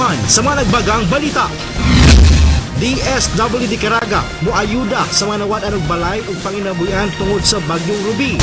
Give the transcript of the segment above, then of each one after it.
butuan sa mga nagbagang balita. DSWD Caraga moayuda sa mga nawad og balay ug panginabuhian tungod sa bagyong Ruby.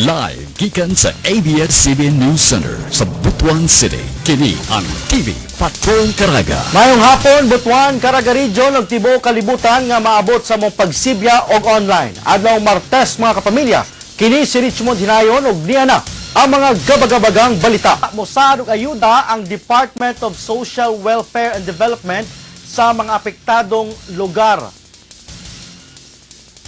Live gikan sa ABS-CBN News Center sa Butuan City. Kini ang TV Patrol Caraga. Mayong hapon, Butuan, Caraga Region ug tibuok kalibutan nga maabot sa mong pagsibya og online. Adlaw Martes mga kapamilya, kini si Richmond Hinayon ug niya na ang mga gabagabagang balita. Mosad og ayuda ang Department of Social Welfare and Development sa mga apektadong lugar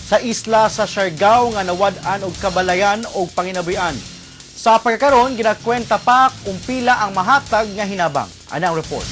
sa isla sa Siargao nga nawad-an og kabalayan og panginabuhian. Sa pagkakaroon, ginakwenta pa kung pila ang mahatag nga hinabang. Anang report.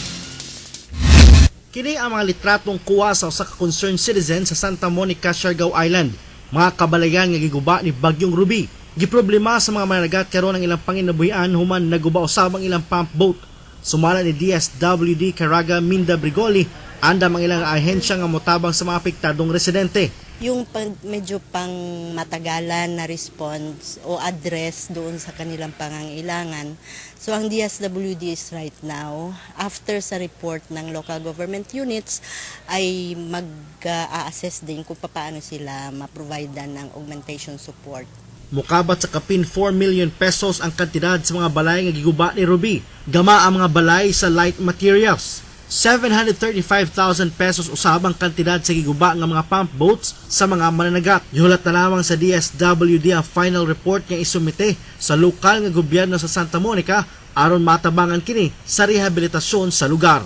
Kini ang mga litratong kuha sa usa ka concerned citizen sa Santa Monica, Siargao Island. Mga kabalayan nga giguba ni bagyong Ruby. Giproblema sa mga managat karon ang ilang panginabuhian human naguba usab ang ilang pump boat. Sumala ni DSWD Caraga Minda Brigoli andam ang ilang ahensya nga motabang sa mga apektadong residente. Yung medyo pang matagalan na response o address doon sa kanilang pangangailangan. So ang DSWD is right now, after sa report ng local government units, ay mag-a-assess din kung paano sila ma-provide ng augmentation support. Mukabat sa kapin 4 million pesos ang kantidad sa mga balay nga giguba ni Ruby. Gama ang mga balay sa light materials. 735,000 pesos usabang kantidad sa giguba ng mga pump boats sa mga mananagat. Gihulat na lamang sa DSWD ang final report nga isumite sa lokal nga gobyerno sa Santa Monica aron matabangan kini sa rehabilitasyon sa lugar.